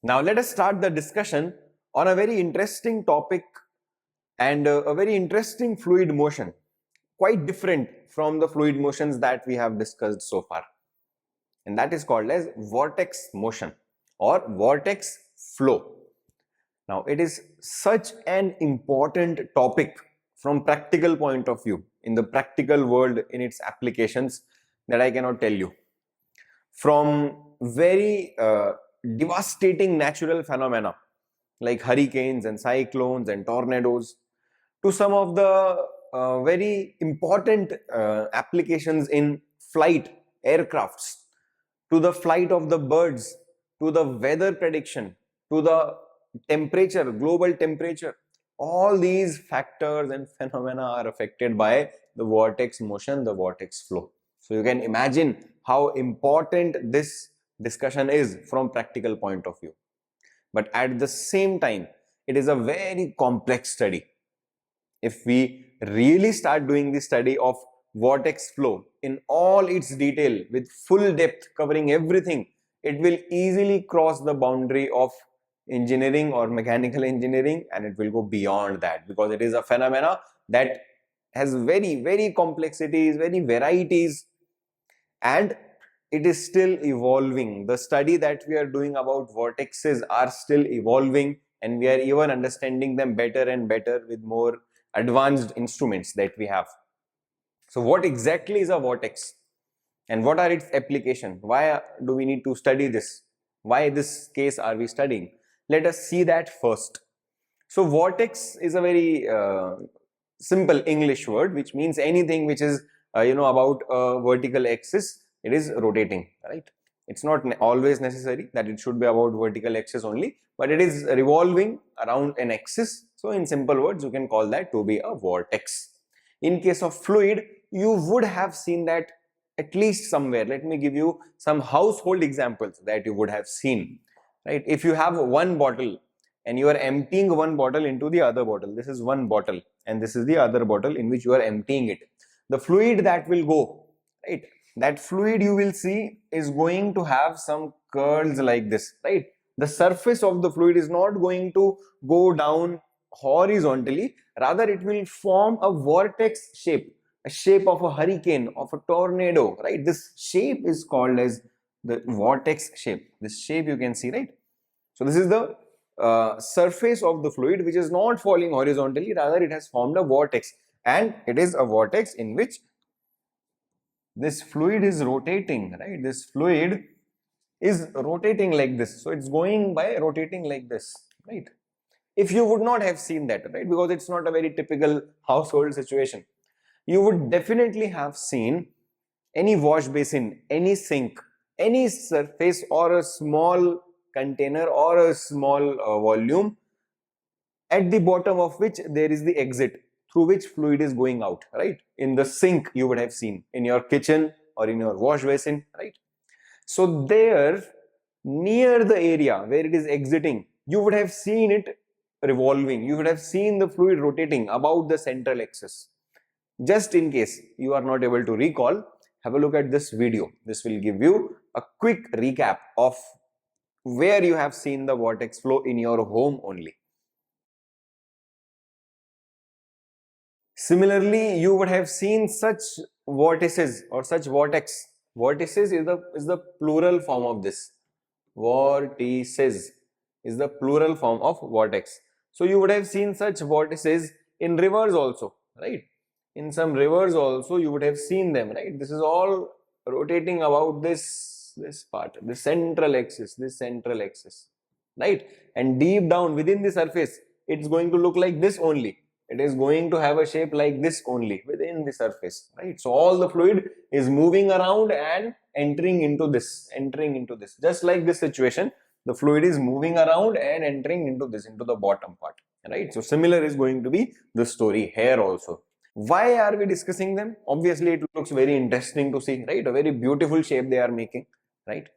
Now let us start the discussion on a very interesting topic and a very interesting fluid motion, quite different from the fluid motions that we have discussed so far. And that is called as vortex motion or vortex flow. Now it is such an important topic from practical point of view, in the practical world, in its applications, that I cannot tell you. From very devastating natural phenomena like hurricanes and cyclones and tornadoes to some of the very important applications in flight aircrafts, to the flight of the birds, to the weather prediction, to the temperature, global temperature. All these factors and phenomena are affected by the vortex motion, the vortex flow. So you can imagine how important this discussion is from practical point of view. But at the same time, it is a very complex study. If we really start doing the study of vortex flow in all its detail with full depth covering everything, it will easily cross the boundary of engineering or mechanical engineering, and it will go beyond that, because it is a phenomena that has very complexities, very varieties, and it is still evolving. The study that we are doing about vortexes are still evolving, and we are even understanding them better and better with more advanced instruments that we have. So what exactly is a vortex and what are its applications? Why do we need to study this? Why this case are we studying? Let us see that first. So vortex is a very simple English word which means anything which is about a vertical axis. It is rotating, right? It's not always necessary that it should be about vertical axis only, but it is revolving around an axis. So in simple words, you can call that to be a vortex. In case of fluid, you would have seen that at least somewhere. Let me give you some household examples that you would have seen, right? If you have one bottle and you are emptying one bottle into the other bottle, this is one bottle and this is the other bottle in which you are emptying it, the fluid that will go, right, that fluid you will see is going to have some curls like this, right? The surface of the fluid is not going to go down horizontally, rather it will form a vortex shape, a shape of a hurricane, of a tornado, right? This shape is called as the vortex shape. This shape you can see, right? So this is the surface of the fluid which is not falling horizontally, rather it has formed a vortex, and it is a vortex in which this fluid is rotating, right? This fluid is rotating like this, so it's going by rotating like this, right? If you would not have seen that, right, because it's not a very typical household situation, you would definitely have seen any wash basin, any sink, any surface or a small container or a small volume at the bottom of which there is the exit through which fluid is going out, right? In the sink you would have seen, in your kitchen or in your wash basin, right? So there, near the area where it is exiting, you would have seen it revolving, you would have seen the fluid rotating about the central axis. Just in case you are not able to recall, have a look at this video. This will give you a quick recap of where you have seen the vortex flow in your home only. Similarly, you would have seen such vortices or such vortex. Vortices is the plural form of this. Vortices is the plural form of vortex. So you would have seen such vortices in rivers also, right? In some rivers also you would have seen them, right? This is all rotating about this part, the central axis, right? And deep down within the surface, it's going to look like this only. It is going to have a shape like this only within the surface, right? So all the fluid is moving around and entering into this, just like this situation. The fluid is moving around and entering into this, into the bottom part, right? So similar is going to be the story here also. Why are we discussing them? Obviously it looks very interesting to see, right? A very beautiful shape they are making, right?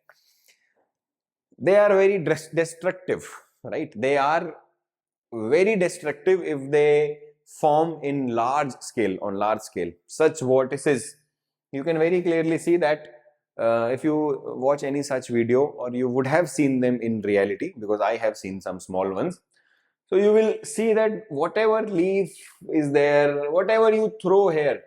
They are very destructive, right? They are very destructive if they form in large scale, on large scale. Such vortices, you can very clearly see that If you watch any such video, or you would have seen them in reality, because I have seen some small ones, so you will see that whatever leaf is there, whatever you throw here,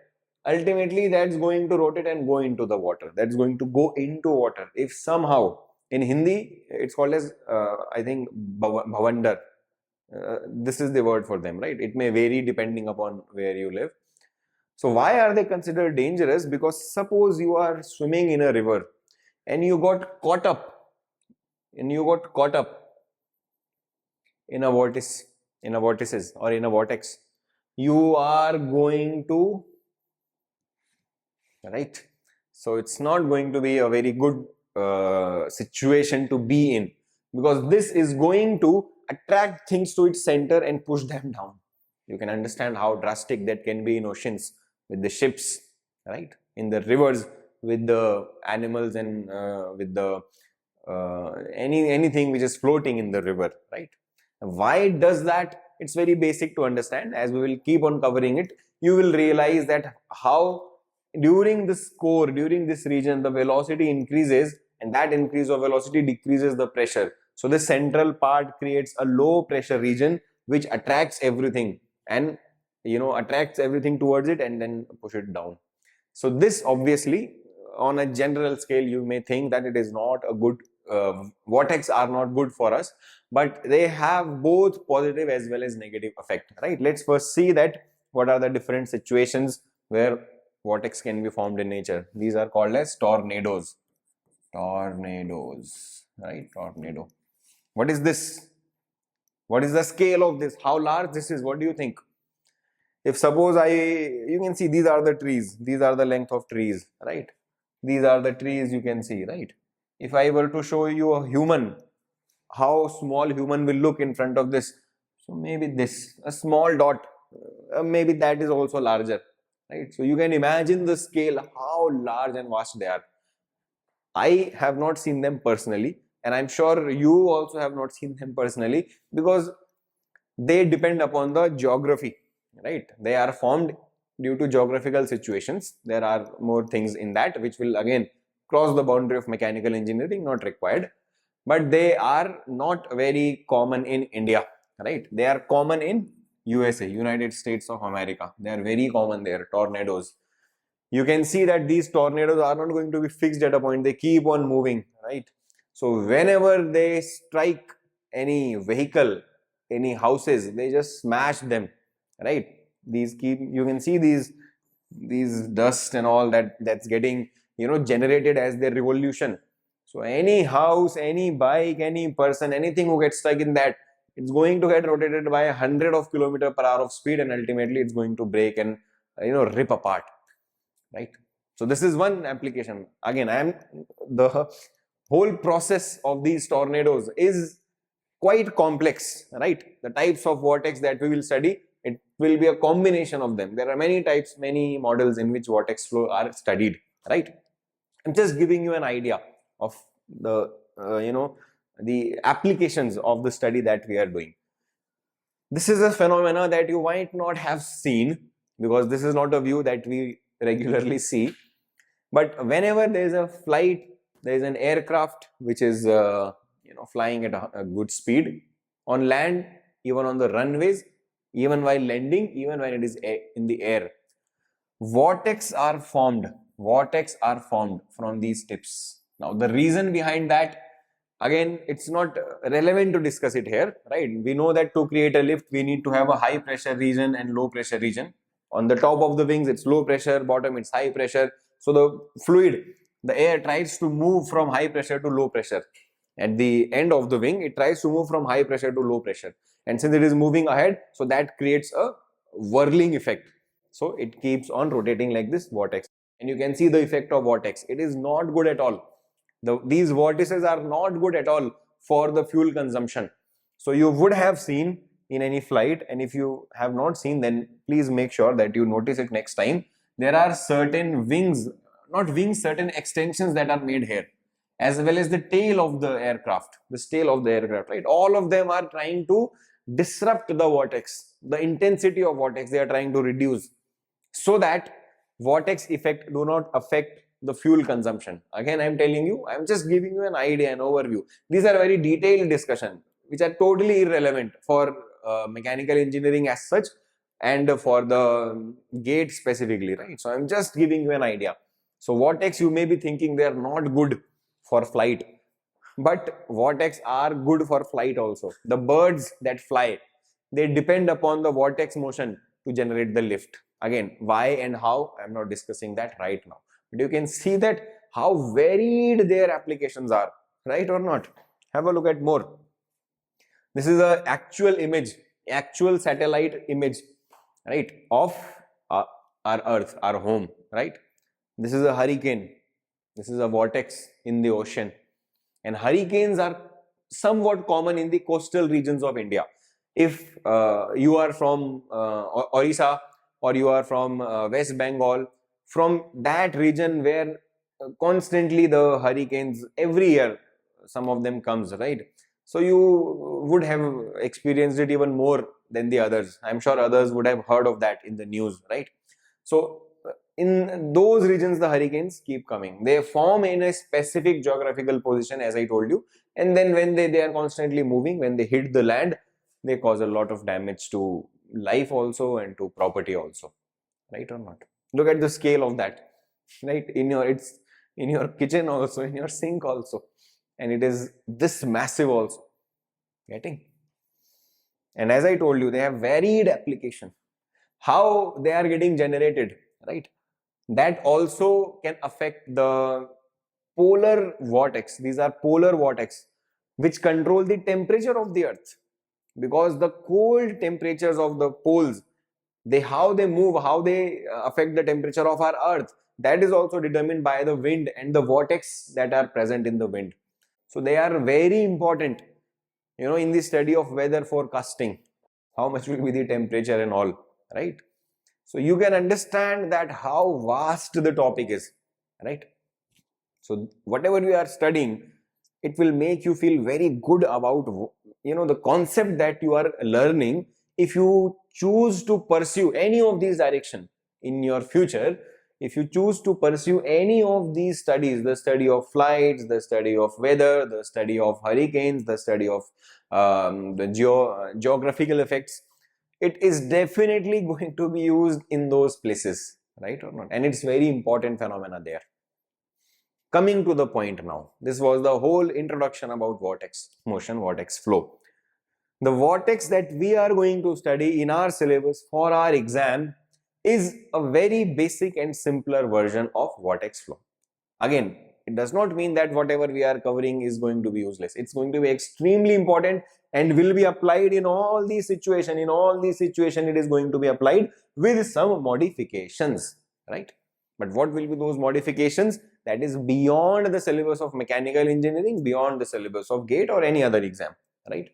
ultimately that's going to rotate and go into the water. That's going to go into water. If somehow, in Hindi, it's called as, I think, bhavandar. This is the word for them, right? It may vary depending upon where you live. So why are they considered dangerous? Because suppose you are swimming in a river and you got caught up, in a vortex, in a vortices, or in a vortex, you are going to, right? So it's not going to be a very good situation to be in, because this is going to attract things to its center and push them down. You can understand how drastic that can be in oceans with the ships, right? In the rivers with the animals, and with the anything which is floating in the river, right? Why does that? It's very basic to understand. As we will keep on covering it, you will realize that how during this core, during this region, the velocity increases, and that increase of velocity decreases the pressure. So the central part creates a low pressure region which attracts everything, and attracts everything towards it and then push it down. So this, obviously, on a general scale, you may think that it is not a good vortex are not good for us, but they have both positive as well as negative effect, right? Let's first see that what are the different situations where vortex can be formed in nature. These are called as tornadoes. Tornadoes, right? Tornado. What is this? What is the scale of this? How large this is? What do you think? If suppose you can see these are the trees, these are the length of trees, right? These are the trees, you can see, right? If I were to show you a human, how small human will look in front of this. So maybe this, a small dot, maybe that is also larger, right? So you can imagine the scale, how large and vast they are. I have not seen them personally, and I'm sure you also have not seen them personally, because they depend upon the geography, right? They are formed due to geographical situations. There are more things in that which will again cross the boundary of mechanical engineering, not required, but they are not very common in India, right? They are common in USA, United States of America. They are very common there, tornadoes. You can see that these tornadoes are not going to be fixed at a point. They keep on moving, right? So whenever they strike any vehicle, any houses, they just smash them, right? You can see these dust and all that's getting generated as their revolution. So any house, any bike, any person, anything who gets stuck in that, it's going to get rotated by 100 of kilometer per hour of speed, and ultimately it's going to break and rip apart, right? So this is one application. Again, the whole process of these tornadoes is quite complex, right? The types of vortex that we will study, it will be a combination of them. There are many types, many models in which vortex flow are studied, right? I'm just giving you an idea of the the applications of the study that we are doing. This is a phenomena that you might not have seen, because this is not a view that we regularly see. But whenever there is a flight, there is an aircraft which is flying at a good speed on land, even on the runways, even while landing, even when it is in the air, vortex are formed. Vortex are formed from these tips. Now the reason behind that, again, it's not relevant to discuss it here, right? We know that to create a lift, we need to have a high pressure region and low pressure region. On the top of the wings, it's low pressure, bottom it's high pressure. So the fluid, the air, tries to move from high pressure to low pressure. At the end of the wing, it tries to move from high pressure to low pressure. And since it is moving ahead, so that creates a whirling effect. So it keeps on rotating like this vortex. And you can see the effect of vortex. It is not good at all. These vortices are not good at all for the fuel consumption. So you would have seen in any flight, and if you have not seen, then please make sure that you notice it next time. There are certain wings, not wings, certain extensions that are made here, as well as the tail of the aircraft, right? All of them are trying to disrupt the vortex, the intensity of vortex they are trying to reduce, so that vortex effect do not affect the fuel consumption. Again, I'm telling you, I'm just giving you an idea, an overview. These are very detailed discussion, which are totally irrelevant for mechanical engineering as such, and for the gate specifically, right? So I'm just giving you an idea. So vortex, you may be thinking they are not good for flight, but vortex are good for flight also. The birds that fly, they depend upon the vortex motion to generate the lift. Again, why and how, I'm not discussing that right now, but you can see that how varied their applications are, right or not? Have a look at more. This is a actual image, actual satellite image, right, of our earth, our home, right? This is a hurricane, this is a vortex in the ocean, and hurricanes are somewhat common in the coastal regions of India. If you are from Orissa, or you are from West Bengal, from that region where constantly the hurricanes every year, some of them comes, right? So you would have experienced it even more than the others. I'm sure others would have heard of that in the news, right? So in those regions, the hurricanes keep coming. They form in a specific geographical position, as I told you, and then when they are constantly moving, when they hit the land, they cause a lot of damage to life also and to property also, right or not? Look at the scale of that, right? It's in your kitchen also, in your sink also, and it is this massive also. Getting? And as I told you, they have varied application. How they are getting generated, right? That also can affect the polar vortex. These are polar vortex which control the temperature of the earth, because the cold temperatures of the poles, how they move, how they affect the temperature of our earth, that is also determined by the wind and the vortex that are present in the wind. So they are very important, in the study of weather forecasting, how much will be the temperature and all, right? So you can understand that how vast the topic is, right? So whatever you are studying, it will make you feel very good about the concept that you are learning. If you choose to pursue any of these direction in your future, if you choose to pursue any of these studies, the study of flights, the study of weather, the study of hurricanes, the study of the geographical effects, it is definitely going to be used in those places, right or not? And it's very important phenomena there. Coming to the point now, this was the whole introduction about vortex motion, vortex flow. The vortex that we are going to study in our syllabus for our exam is a very basic and simpler version of vortex flow. Again, it does not mean that whatever we are covering is going to be useless. It's going to be extremely important and will be applied in all these situations. In all these situations, it is going to be applied with some modifications, right? But what will be those modifications? That is beyond the syllabus of mechanical engineering, beyond the syllabus of GATE or any other exam, right?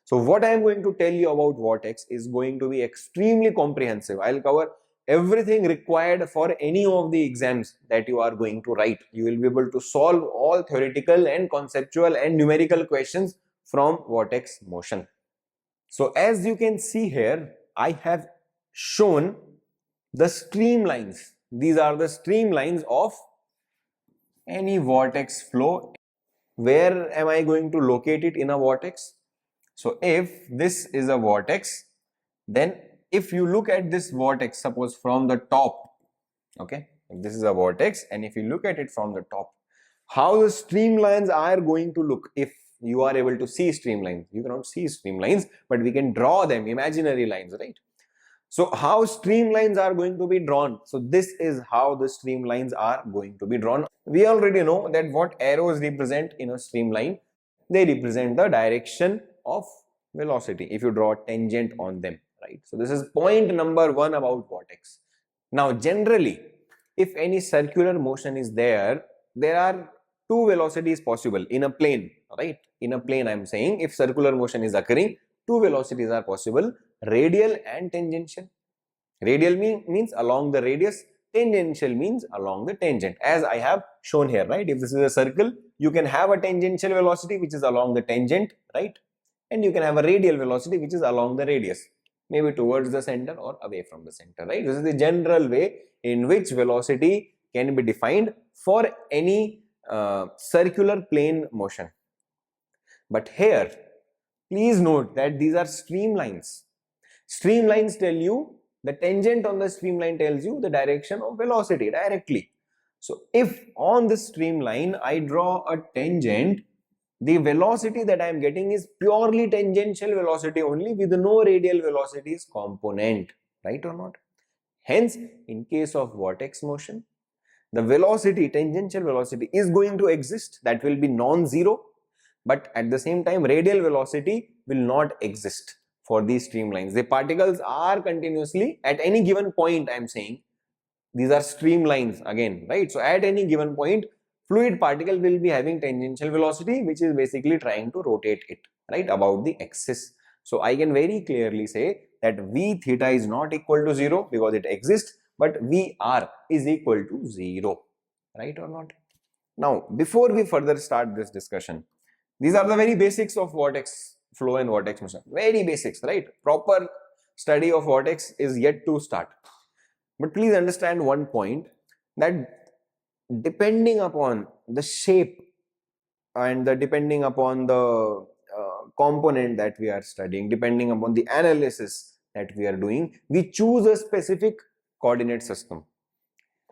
So what I am going to tell you about vortex is going to be extremely comprehensive. I'll cover everything required for any of the exams that you are going to write. You will be able to solve all theoretical and conceptual and numerical questions from vortex motion. So as you can see here, I have shown the streamlines. These are the streamlines of any vortex flow. Where am I going to locate it in a vortex? So if this is a vortex, then if you look at this vortex, suppose from the top, okay, if this is a vortex and if you look at it from the top, how the streamlines are going to look. If you are able to see streamlines, you cannot see streamlines, but we can draw them, imaginary lines, right? So how streamlines are going to be drawn? So this is how the streamlines are going to be drawn. We already know that what arrows represent in a streamline, they represent the direction of velocity if you draw a tangent on them, right? So this is point number one about vortex. Now generally, if any circular motion is there, there are two velocities possible in a plane, right? In a plane, I'm saying, if circular motion is occurring, two velocities are possible, radial and tangential. Radial means along the radius, tangential means along the tangent, as I have shown here, right? If this is a circle, you can have a tangential velocity which is along the tangent, right? And you can have a radial velocity which is along the radius, maybe towards the center or away from the center, right? This is the general way in which velocity can be defined for any circular plane motion. But here, please note that these are streamlines. Streamlines tell you, the tangent on the streamline tells you the direction of velocity directly. So if on this streamline I draw a tangent, the velocity that I am getting is purely tangential velocity only, with no radial velocities component, right or not? Hence, in case of vortex motion, the velocity, tangential velocity, is going to exist, that will be non-zero, but at the same time radial velocity will not exist for these streamlines. The particles are continuously at any given point, I am saying these are streamlines again, right? So at any given point, fluid particle will be having tangential velocity, which is basically trying to rotate it, right, about the axis. So I can very clearly say that v theta is not equal to 0 because it exists, but Vr is equal to 0, right or not? Now, before we further start this discussion, these are the very basics of vortex flow and vortex motion. Very basics, right? Proper study of vortex is yet to start. But please understand one point, that depending upon the shape and depending upon the component that we are studying, depending upon the analysis that we are doing, we choose a specific coordinate system.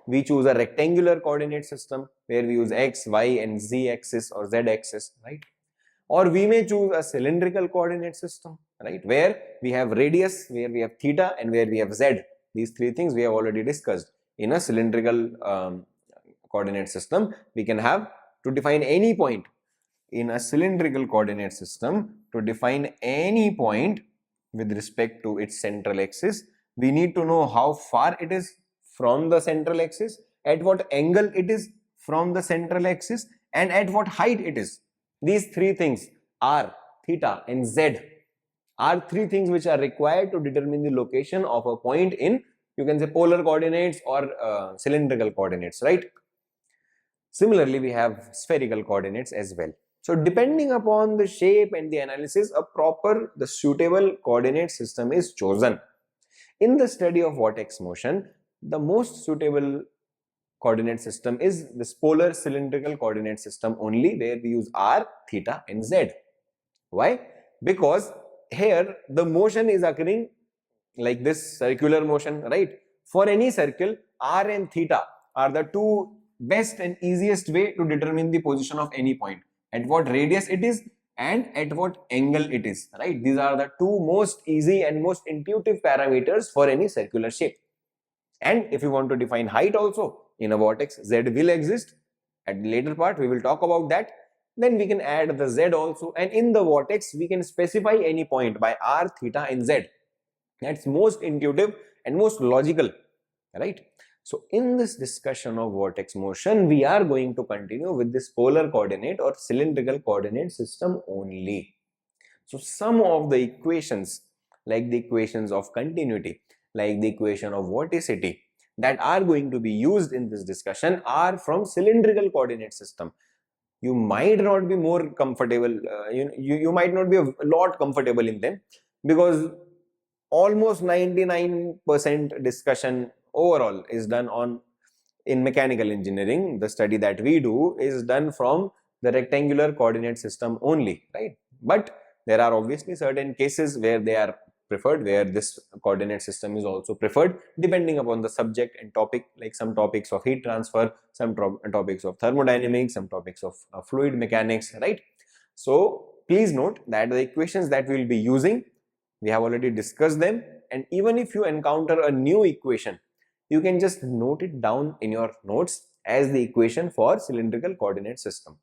We choose a rectangular coordinate system where we use x, y and z axis or z axis, right? Or we may choose a cylindrical coordinate system, right, where we have radius, where we have theta, and where we have z. These three things we have already discussed. In a cylindrical coordinate system, we can have, to define any point in a cylindrical coordinate system, to define any point with respect to its central axis, we need to know how far it is from the central axis, at what angle it is from the central axis, and at what height it is. These three things, r, theta and z, are three things which are required to determine the location of a point in, you can say, polar coordinates or cylindrical coordinates, right? Similarly, we have spherical coordinates as well. So depending upon the shape and the analysis, the suitable coordinate system is chosen. In the study of vortex motion, the most suitable coordinate system is this polar cylindrical coordinate system only, where we use r, theta and z. Why? Because here the motion is occurring like this circular motion, right? For any circle, r and theta are the two best and easiest way to determine the position of any point, at what radius it is and at what angle it is, right? These are the two most easy and most intuitive parameters for any circular shape. And if you want to define height also, in a vortex, z will exist. At the later part, we will talk about that. Then we can add the z also, and in the vortex, we can specify any point by r, theta and z. That's most intuitive and most logical, right? So in this discussion of vortex motion, we are going to continue with this polar coordinate or cylindrical coordinate system only. So some of the equations, like the equations of continuity, like the equation of vorticity, that are going to be used in this discussion are from cylindrical coordinate system. You might not be more comfortable, you might not be a lot comfortable in them, because almost 99% discussion overall is done in mechanical engineering. The study that we do is done from the rectangular coordinate system only, right? But there are obviously certain cases where they are preferred, where this coordinate system is also preferred, depending upon the subject and topic, like some topics of heat transfer, some topics of thermodynamics, some topics of fluid mechanics, right? So please note that the equations that we will be using, we have already discussed them, and even if you encounter a new equation, you can just note it down in your notes as the equation for cylindrical coordinate system.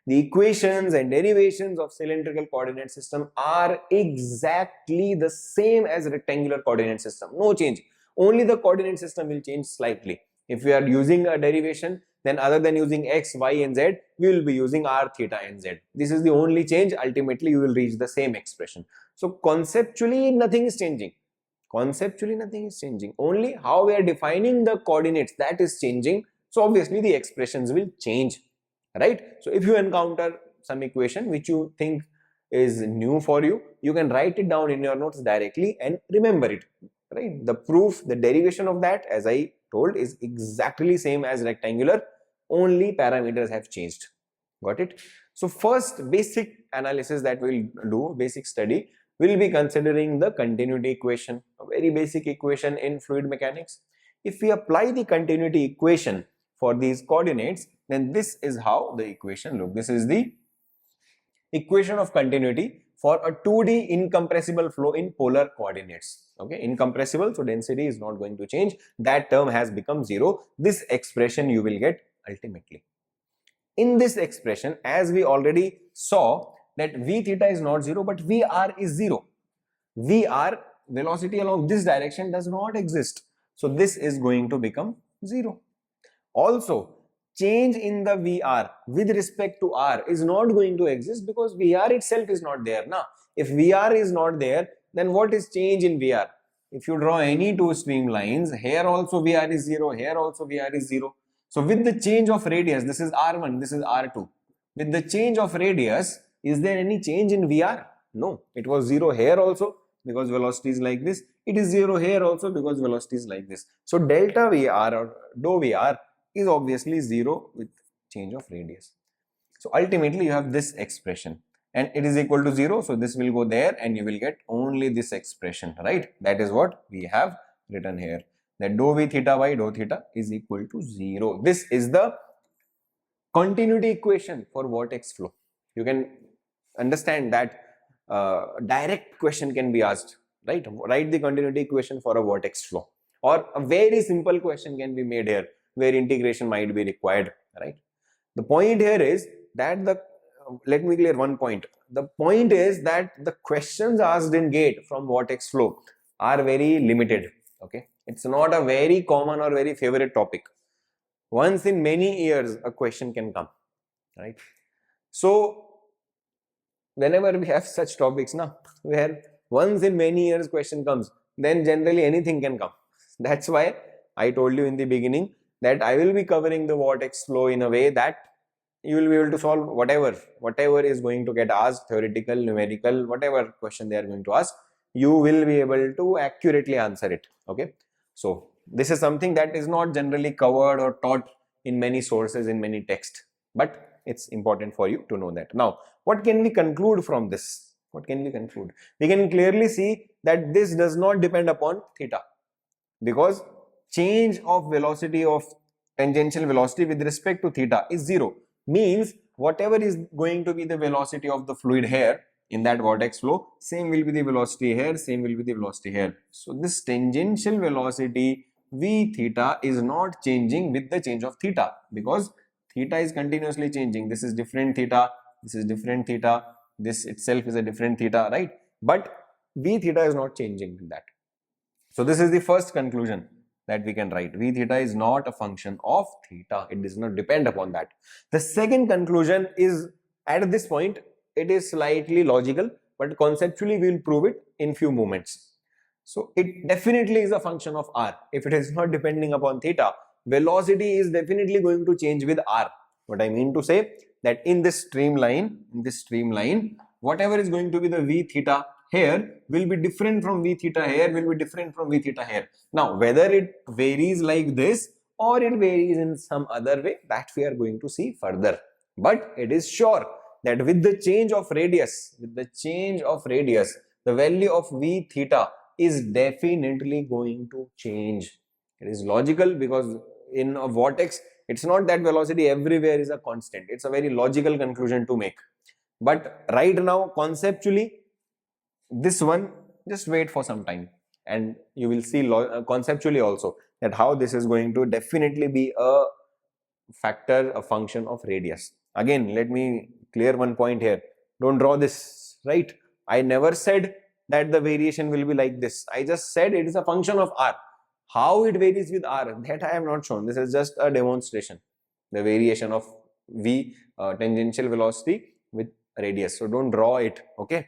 The equations and derivations of cylindrical coordinate system are exactly the same as rectangular coordinate system. No change. Only the coordinate system will change slightly. If we are using a derivation, then other than using x, y and z, we will be using r, theta and z. This is the only change. Ultimately, you will reach the same expression. So conceptually, nothing is changing. Conceptually, nothing is changing. Only how we are defining the coordinates, that is changing. So obviously, the expressions will change, right? So if you encounter some equation which you think is new for you, you can write it down in your notes directly and remember it. right? The proof, the derivation of that, as I told, is exactly same as rectangular, only parameters have changed. Got it? So first basic analysis that we'll do, basic study, will be considering the continuity equation, a very basic equation in fluid mechanics. If we apply the continuity equation for these coordinates, then this is how the equation looks. This is the equation of continuity for a 2D incompressible flow in polar coordinates. Okay, incompressible, so density is not going to change. That term has become 0. This expression you will get ultimately. In this expression, as we already saw, that v theta is not 0, but Vr is 0. Vr, velocity along this direction, does not exist. So this is going to become 0. Also, change in the Vr with respect to R is not going to exist because Vr itself is not there. Now, if Vr is not there, then what is change in Vr? If you draw any two streamlines, here also Vr is 0, here also Vr is 0. So with the change of radius, this is R1, this is R2. With the change of radius, is there any change in Vr? No, it was 0 here also because velocity is like this. It is 0 here also because velocity is like this. So delta Vr or dou Vr is obviously 0 with change of radius. So ultimately you have this expression and it is equal to 0. So this will go there and you will get only this expression, right? That is what we have written here, that dou v theta by dou theta is equal to 0. This is the continuity equation for vortex flow. You can understand that direct question can be asked, right? Write the continuity equation for a vortex flow, or a very simple question can be made here where integration might be required, right? The point here is that let me clear one point. The point is that the questions asked in GATE from vortex flow are very limited. Okay, it's not a very common or very favorite topic. Once in many years a question can come, right? So whenever we have such topics now, where once in many years question comes, then generally anything can come. That's why I told you in the beginning that I will be covering the vortex flow in a way that you will be able to solve whatever is going to get asked, theoretical, numerical, whatever question they are going to ask, you will be able to accurately answer it. Okay, so this is something that is not generally covered or taught in many sources, in many texts, but it's important for you to know that. Now, what can we conclude from this? What can we conclude? We can clearly see that this does not depend upon theta, because change of velocity of tangential velocity with respect to theta is 0. Means whatever is going to be the velocity of the fluid here in that vortex flow, same will be the velocity here, same will be the velocity here. So this tangential velocity v theta is not changing with the change of theta, because theta is continuously changing. This is different theta, this is different theta, this itself is a different theta, right? But v theta is not changing with that. So this is the first conclusion that we can write. V theta is not a function of theta. It does not depend upon that. The second conclusion is, at this point, it is slightly logical, but conceptually we will prove it in few moments. So it definitely is a function of r. If it is not depending upon theta, velocity is definitely going to change with r. What I mean to say, that in this streamline, whatever is going to be the v theta here will be different from v theta here, will be different from v theta here. Now, whether it varies like this or it varies in some other way, that we are going to see further. But it is sure that with the change of radius, the value of v theta is definitely going to change. It is logical, because in a vortex, it's not that velocity everywhere is a constant. It's a very logical conclusion to make. But right now, conceptually, this one, just wait for some time and you will see conceptually also that how this is going to definitely be a factor, a function of radius. Again, let me clear one point here. Don't draw this, right? I never said that the variation will be like this. I just said it is a function of r. How it varies with r, that I have not shown. This is just a demonstration. The variation of v tangential velocity with radius. So don't draw it, okay?